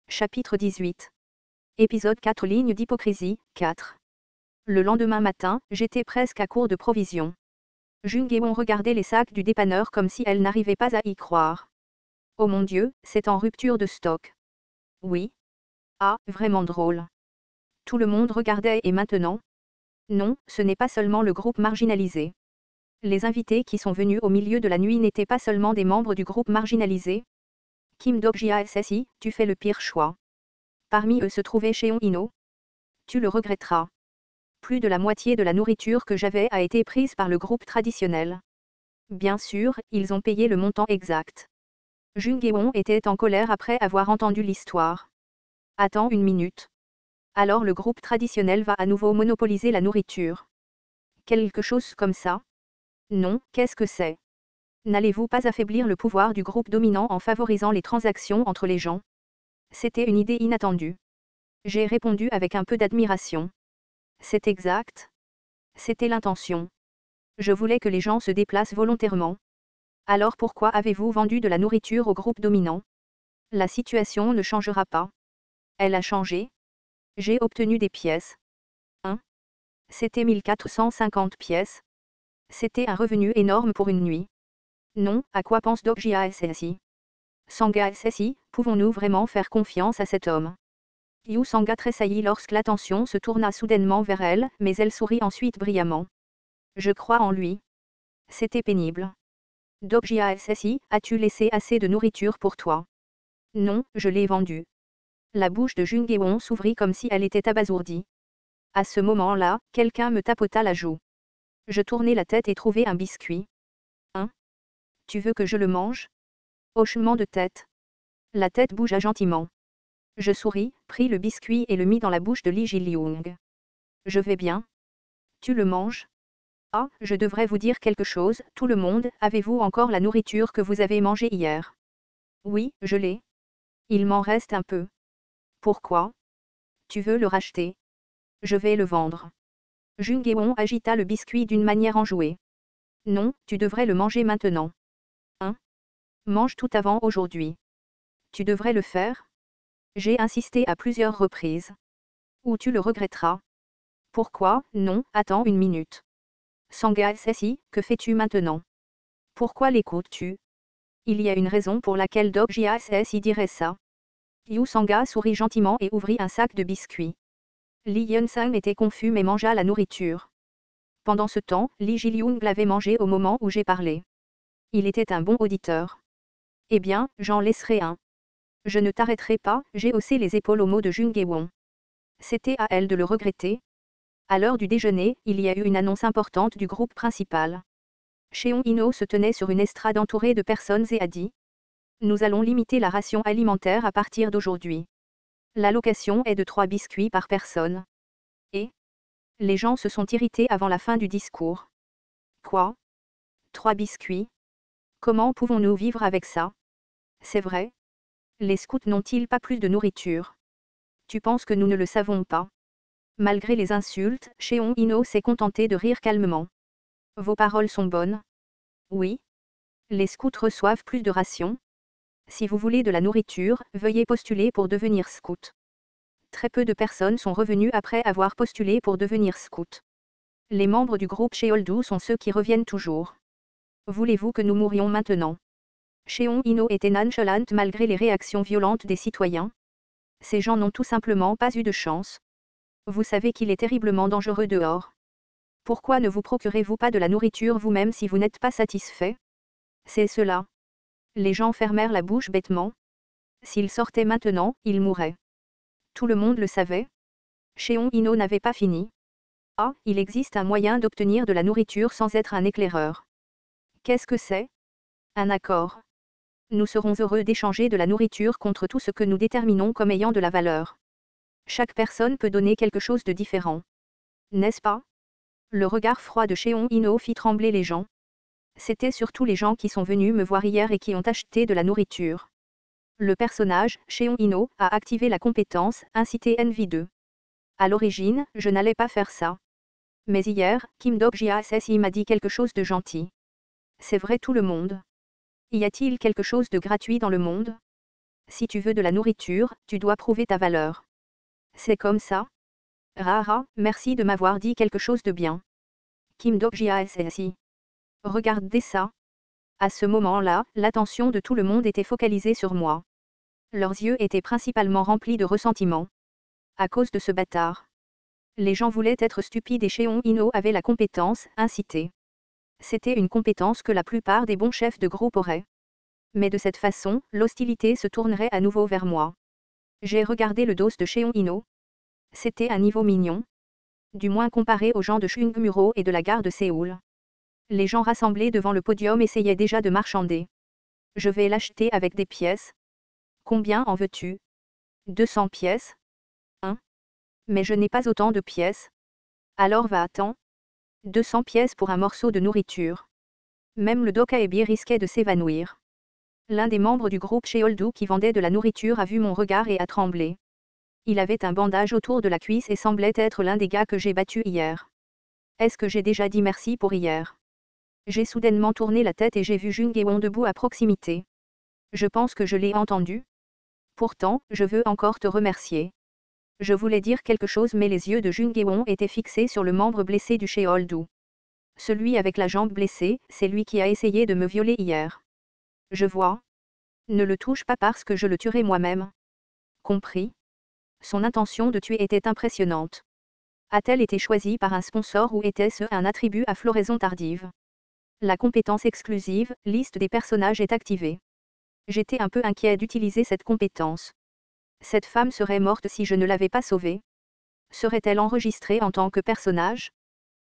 Chapitre 18. Épisode 4. Lignes d'hypocrisie, 4. Le lendemain matin, j'étais presque à court de provisions. Jung-Geon regardait les sacs du dépanneur comme si elle n'arrivait pas à y croire. Oh mon Dieu, c'est en rupture de stock. Oui. Ah, vraiment drôle. Tout le monde regardait et maintenant? Non, ce n'est pas seulement le groupe marginalisé. Les invités qui sont venus au milieu de la nuit n'étaient pas seulement des membres du groupe marginalisé. Kim Dok-jia SSI, tu fais le pire choix. Parmi eux se trouvait Cheon Ino. Tu le regretteras. Plus de la moitié de la nourriture que j'avais a été prise par le groupe traditionnel. Bien sûr, ils ont payé le montant exact. Jung-Geon était en colère après avoir entendu l'histoire. Attends une minute. Alors le groupe traditionnel va à nouveau monopoliser la nourriture. Quelque chose comme ça? Non, qu'est-ce que c'est? N'allez-vous pas affaiblir le pouvoir du groupe dominant en favorisant les transactions entre les gens? C'était une idée inattendue. J'ai répondu avec un peu d'admiration. C'est exact. C'était l'intention. Je voulais que les gens se déplacent volontairement. Alors pourquoi avez-vous vendu de la nourriture au groupe dominant? La situation ne changera pas. Elle a changé. J'ai obtenu des pièces. C'était 1450 pièces. C'était un revenu énorme pour une nuit. Non, à quoi pense Dok-jia SSI? Sangha SSI, pouvons-nous vraiment faire confiance à cet homme? Yu Sangha tressaillit lorsque l'attention se tourna soudainement vers elle, mais elle sourit ensuite brillamment. Je crois en lui. C'était pénible. Dok-jia SSI, as-tu laissé assez de nourriture pour toi? Non, je l'ai vendue. La bouche de Jung-Geon s'ouvrit comme si elle était abasourdie. À ce moment-là, quelqu'un me tapota la joue. Je tournai la tête et trouvai un biscuit. Tu veux que je le mange? Hochement de tête. La tête bougea gentiment. Je souris, pris le biscuit et le mis dans la bouche de Lee Ji-Lyung. Je vais bien. Tu le manges? Ah, je devrais vous dire quelque chose, tout le monde, avez-vous encore la nourriture que vous avez mangée hier? Oui, je l'ai. Il m'en reste un peu. Pourquoi? Tu veux le racheter? Je vais le vendre. Jung-Geon agita le biscuit d'une manière enjouée. Non, tu devrais le manger maintenant. Mange tout avant aujourd'hui. Tu devrais le faire? J'ai insisté à plusieurs reprises. Ou tu le regretteras. Pourquoi? Non, attends une minute. Sangha SSI, que fais-tu maintenant? Pourquoi l'écoutes-tu? Il y a une raison pour laquelle Dok-jia SSI dirait ça. Yu Sangha sourit gentiment et ouvrit un sac de biscuits. Lee Yun-sang était confus mais mangea la nourriture. Pendant ce temps, Lee Ji-Lyung l'avait mangé au moment où j'ai parlé. Il était un bon auditeur. Eh bien, j'en laisserai un. Je ne t'arrêterai pas, j'ai haussé les épaules au mot de Jung-Geon. C'était à elle de le regretter. À l'heure du déjeuner, il y a eu une annonce importante du groupe principal. Cheon Ino se tenait sur une estrade entourée de personnes et a dit: Nous allons limiter la ration alimentaire à partir d'aujourd'hui. L'allocation est de 3 biscuits par personne. Et les gens se sont irrités avant la fin du discours. Quoi? 3 biscuits? Comment pouvons-nous vivre avec ça? C'est vrai? Les scouts n'ont-ils pas plus de nourriture? Tu penses que nous ne le savons pas? Malgré les insultes, Cheon Ino s'est contenté de rire calmement. Vos paroles sont bonnes? Oui. Les scouts reçoivent plus de rations? Si vous voulez de la nourriture, veuillez postuler pour devenir scout. Très peu de personnes sont revenues après avoir postulé pour devenir scout. Les membres du groupe Cheoldu sont ceux qui reviennent toujours. Voulez-vous que nous mourions maintenant? Cheon Ino était nonchalante malgré les réactions violentes des citoyens. Ces gens n'ont tout simplement pas eu de chance. Vous savez qu'il est terriblement dangereux dehors. Pourquoi ne vous procurez-vous pas de la nourriture vous-même si vous n'êtes pas satisfait? C'est cela. Les gens fermèrent la bouche bêtement. S'ils sortaient maintenant, ils mourraient. Tout le monde le savait. Cheon Ino n'avait pas fini. Ah, il existe un moyen d'obtenir de la nourriture sans être un éclaireur. Qu'est-ce que c'est? Un accord. Nous serons heureux d'échanger de la nourriture contre tout ce que nous déterminons comme ayant de la valeur. Chaque personne peut donner quelque chose de différent. N'est-ce pas? Le regard froid de Cheon Ino fit trembler les gens. C'était surtout les gens qui sont venus me voir hier et qui ont acheté de la nourriture. Le personnage, Cheon Ino, a activé la compétence « Inciter NV2 ». À l'origine, je n'allais pas faire ça. Mais hier, Kim Dok-jia SSI m'a dit quelque chose de gentil. C'est vrai tout le monde. Y a-t-il quelque chose de gratuit dans le monde? Si tu veux de la nourriture, tu dois prouver ta valeur. C'est comme ça? Rara, merci de m'avoir dit quelque chose de bien. Kim Dok-jia-ssi. Regardez ça. À ce moment-là, l'attention de tout le monde était focalisée sur moi. Leurs yeux étaient principalement remplis de ressentiment. À cause de ce bâtard. Les gens voulaient être stupides et Cheon Ino avait la compétence, inciter. C'était une compétence que la plupart des bons chefs de groupe auraient. Mais de cette façon, l'hostilité se tournerait à nouveau vers moi. J'ai regardé le dos de Cheon Ino. C'était un niveau mignon. Du moins comparé aux gens de Chungmuro et de la gare de Séoul. Les gens rassemblés devant le podium essayaient déjà de marchander. Je vais l'acheter avec des pièces. Combien en veux-tu? 200 pièces? Hein? Mais je n'ai pas autant de pièces. Alors va-t'en. 200 pièces pour un morceau de nourriture. Même le Dokaebi risquait de s'évanouir. L'un des membres du groupe Cheoldu qui vendait de la nourriture a vu mon regard et a tremblé. Il avait un bandage autour de la cuisse et semblait être l'un des gars que j'ai battus hier. Est-ce que j'ai déjà dit merci pour hier? J'ai soudainement tourné la tête et j'ai vu Jung Gae-won debout à proximité. Je pense que je l'ai entendu. Pourtant, je veux encore te remercier. Je voulais dire quelque chose mais les yeux de Jung Gae-won étaient fixés sur le membre blessé du Cheoldu. Celui avec la jambe blessée, c'est lui qui a essayé de me violer hier. Je vois. Ne le touche pas parce que je le tuerai moi-même. Compris? Son intention de tuer était impressionnante. A-t-elle été choisie par un sponsor ou était-ce un attribut à floraison tardive? La compétence exclusive, liste des personnages est activée. J'étais un peu inquiet d'utiliser cette compétence. Cette femme serait morte si je ne l'avais pas sauvée. Serait-elle enregistrée en tant que personnage?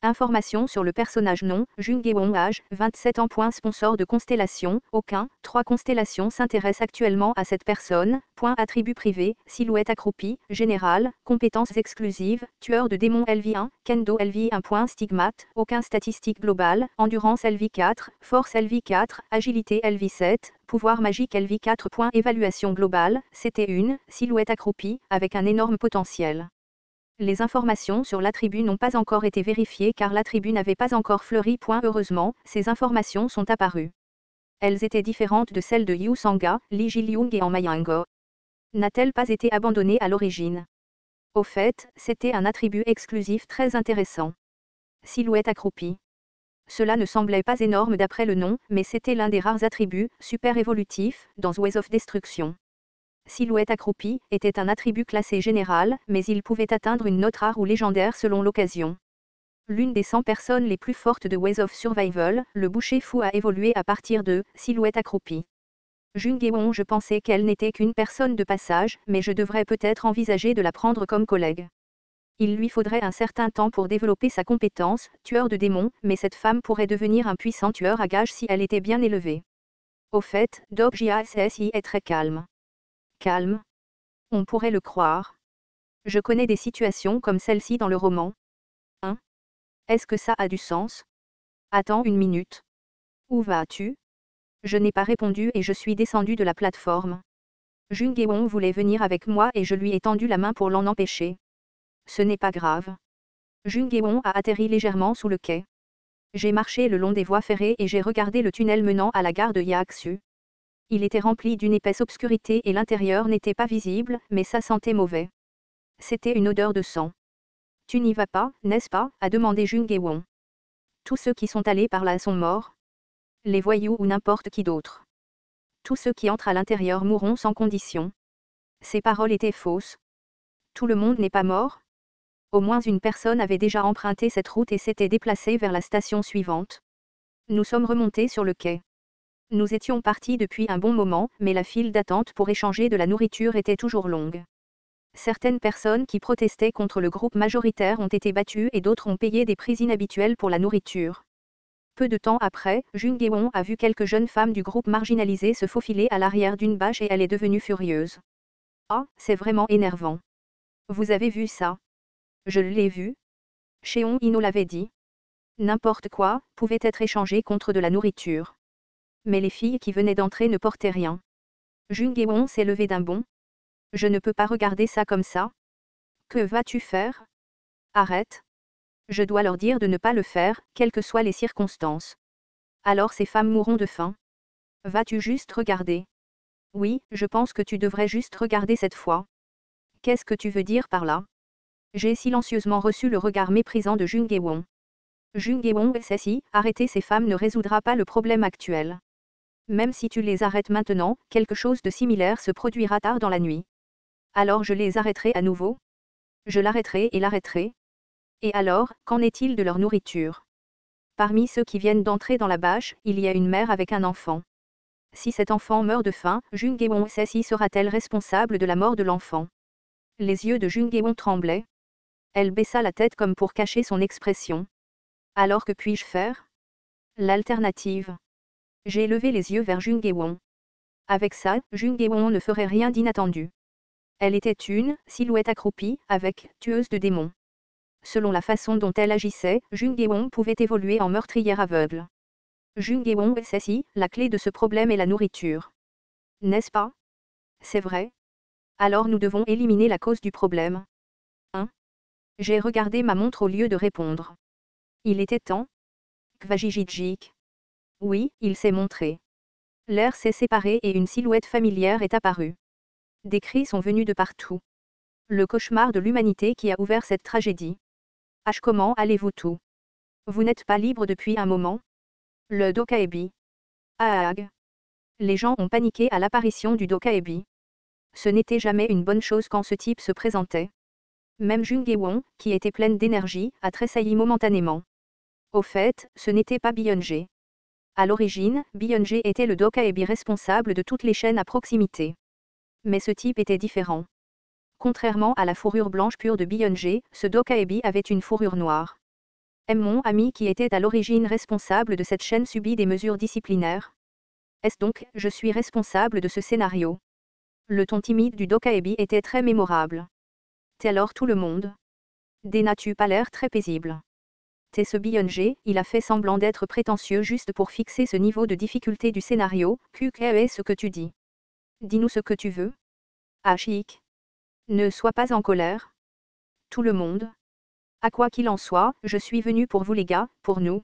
Information sur le personnage non, Jung Gae-won âge, 27 ans. Sponsor de constellation, aucun, 3 constellations s'intéressent actuellement à cette personne, attribut privé, silhouette accroupie, général, compétences exclusives, tueur de démons LV1, Kendo LV1. Stigmate, aucun statistique globale, endurance LV4, force LV4, agilité LV7, pouvoir magique LV4. Évaluation globale, c'était une, silhouette accroupie, avec un énorme potentiel. Les informations sur l'attribut n'ont pas encore été vérifiées car l'attribut n'avait pas encore fleuri. Heureusement, ces informations sont apparues. Elles étaient différentes de celles de Yu Sanga, Lee Ji-lyung et En Mayango. N'a-t-elle pas été abandonnée à l'origine? Au fait, c'était un attribut exclusif très intéressant. Silhouette accroupie. Cela ne semblait pas énorme d'après le nom, mais c'était l'un des rares attributs, super évolutifs, dans Ways of Destruction. Silhouette accroupie était un attribut classé général, mais il pouvait atteindre une note rare ou légendaire selon l'occasion. L'une des 100 personnes les plus fortes de Ways of Survival, le boucher fou a évolué à partir de silhouette accroupie. Jung Gae-won, je pensais qu'elle n'était qu'une personne de passage, mais je devrais peut-être envisager de la prendre comme collègue. Il lui faudrait un certain temps pour développer sa compétence, tueur de démons, mais cette femme pourrait devenir un puissant tueur à gages si elle était bien élevée. Au fait, Dok-jia-ssi est très calme. Calme. On pourrait le croire. Je connais des situations comme celle-ci dans le roman. Hein? Est-ce que ça a du sens? Attends une minute. Où vas-tu? Je n'ai pas répondu et je suis descendu de la plateforme. Jung Gae-won voulait venir avec moi et je lui ai tendu la main pour l'en empêcher. Ce n'est pas grave. Jung Gae-won a atterri légèrement sous le quai. J'ai marché le long des voies ferrées et j'ai regardé le tunnel menant à la gare de Yaaksu. Il était rempli d'une épaisse obscurité et l'intérieur n'était pas visible, mais ça sentait mauvais. C'était une odeur de sang. Tu n'y vas pas, n'est-ce pas? A demandé Jung Gae-won. Tous ceux qui sont allés par là sont morts. Les voyous ou n'importe qui d'autre. Tous ceux qui entrent à l'intérieur mourront sans condition. Ces paroles étaient fausses. Tout le monde n'est pas mort? Au moins une personne avait déjà emprunté cette route et s'était déplacée vers la station suivante. Nous sommes remontés sur le quai. Nous étions partis depuis un bon moment, mais la file d'attente pour échanger de la nourriture était toujours longue. Certaines personnes qui protestaient contre le groupe majoritaire ont été battues et d'autres ont payé des prix inhabituels pour la nourriture. Peu de temps après, Jung Gae-won a vu quelques jeunes femmes du groupe marginalisé se faufiler à l'arrière d'une bâche et elle est devenue furieuse. Ah, c'est vraiment énervant. Vous avez vu ça? Je l'ai vu. Cheon Ino l'avait dit. N'importe quoi pouvait être échangé contre de la nourriture. Mais les filles qui venaient d'entrer ne portaient rien. Jung Gae-won s'est levé d'un bond. Je ne peux pas regarder ça comme ça. Que vas-tu faire? Arrête. Je dois leur dire de ne pas le faire, quelles que soient les circonstances. Alors ces femmes mourront de faim. Vas-tu juste regarder? Oui, je pense que tu devrais juste regarder cette fois. Qu'est-ce que tu veux dire par là? J'ai silencieusement reçu le regard méprisant de Jung Ge-won. Jung Ge-won SSI, arrêter ces femmes ne résoudra pas le problème actuel. Même si tu les arrêtes maintenant, quelque chose de similaire se produira tard dans la nuit. Alors je les arrêterai à nouveau? Je l'arrêterai et l'arrêterai. Et alors, qu'en est-il de leur nourriture? Parmi ceux qui viennent d'entrer dans la bâche, il y a une mère avec un enfant. Si cet enfant meurt de faim, Jung Ge-won SSI sera-t-elle responsable de la mort de l'enfant? Les yeux de Jung Ge-won tremblaient. Elle baissa la tête comme pour cacher son expression. Alors que puis-je faire? L'alternative. J'ai levé les yeux vers Jung Ge-won. Avec ça, Jung Ge-won ne ferait rien d'inattendu. Elle était une silhouette accroupie, avec tueuse de démons. Selon la façon dont elle agissait, Jung Ge-won pouvait évoluer en meurtrière aveugle. Jung Ge-won SSI, la clé de ce problème est la nourriture. N'est-ce pas? C'est vrai. Alors nous devons éliminer la cause du problème. J'ai regardé ma montre au lieu de répondre. Il était temps. Kwajijijik. Oui, il s'est montré. L'air s'est séparé et une silhouette familière est apparue. Des cris sont venus de partout. Le cauchemar de l'humanité qui a ouvert cette tragédie. Comment allez-vous tout? Vous n'êtes pas libre depuis un moment? Le Dokaebi. Aag. Les gens ont paniqué à l'apparition du Dokaebi. Ce n'était jamais une bonne chose quand ce type se présentait. Même Jung Ge-won, qui était pleine d'énergie, a tressailli momentanément. Au fait, ce n'était pas Byung-jae. À l'origine, Byung-jae était le Dokaebi responsable de toutes les chaînes à proximité. Mais ce type était différent. Contrairement à la fourrure blanche pure de Byung-jae, ce Dokaebi avait une fourrure noire. Mon ami qui était à l'origine responsable de cette chaîne subit des mesures disciplinaires. Est-ce donc, je suis responsable de ce scénario? Le ton timide du Dokaebi était très mémorable. T'es alors tout le monde? N'as-tu pas l'air très paisible? T'es ce Byung-jae, il a fait semblant d'être prétentieux juste pour fixer ce niveau de difficulté du scénario. Qu'est ce que tu dis? Dis-nous ce que tu veux. Ah chic. Ne sois pas en colère. Tout le monde. À quoi qu'il en soit, je suis venu pour vous les gars, pour nous.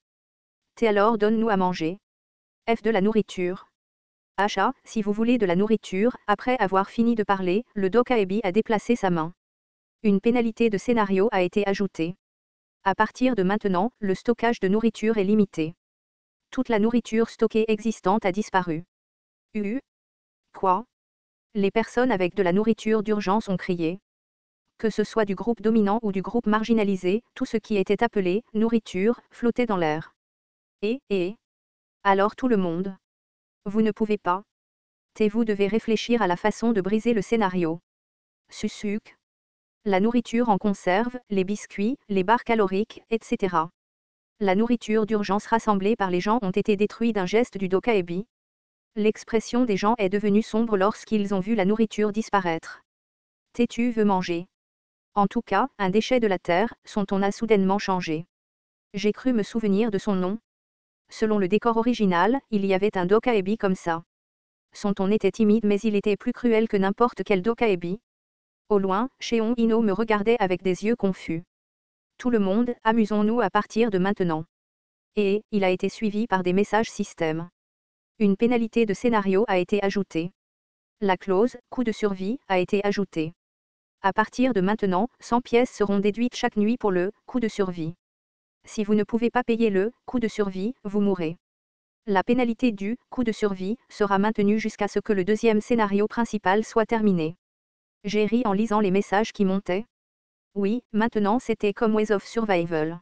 T'es alors donne-nous à manger. De la nourriture. Achat, si vous voulez de la nourriture, après avoir fini de parler, le Dokaebi a déplacé sa main. Une pénalité de scénario a été ajoutée. À partir de maintenant, le stockage de nourriture est limité. Toute la nourriture stockée existante a disparu. Quoi? Les personnes avec de la nourriture d'urgence ont crié. Que ce soit du groupe dominant ou du groupe marginalisé, tout ce qui était appelé « nourriture » flottait dans l'air. Alors tout le monde. Vous ne pouvez pas. Vous devez réfléchir à la façon de briser le scénario. Sucuk. La nourriture en conserve, les biscuits, les barres caloriques, etc. La nourriture d'urgence rassemblée par les gens ont été détruits d'un geste du Dokaebi. L'expression des gens est devenue sombre lorsqu'ils ont vu la nourriture disparaître. Tu veux manger? En tout cas, un déchet de la terre, son ton a soudainement changé. J'ai cru me souvenir de son nom. Selon le décor original, il y avait un Dokaebi comme ça. Son ton était timide mais il était plus cruel que n'importe quel Dokaebi. Au loin, Cheon Ino me regardait avec des yeux confus. Tout le monde, amusons-nous à partir de maintenant. Et, il a été suivi par des messages système. Une pénalité de scénario a été ajoutée. La clause « coût de survie » a été ajoutée. À partir de maintenant, 100 pièces seront déduites chaque nuit pour le « coût de survie ». Si vous ne pouvez pas payer le « coût de survie », vous mourrez. La pénalité du « coût de survie » sera maintenue jusqu'à ce que le deuxième scénario principal soit terminé. J'ai ri en lisant les messages qui montaient. Oui, maintenant c'était comme Ways of Survival.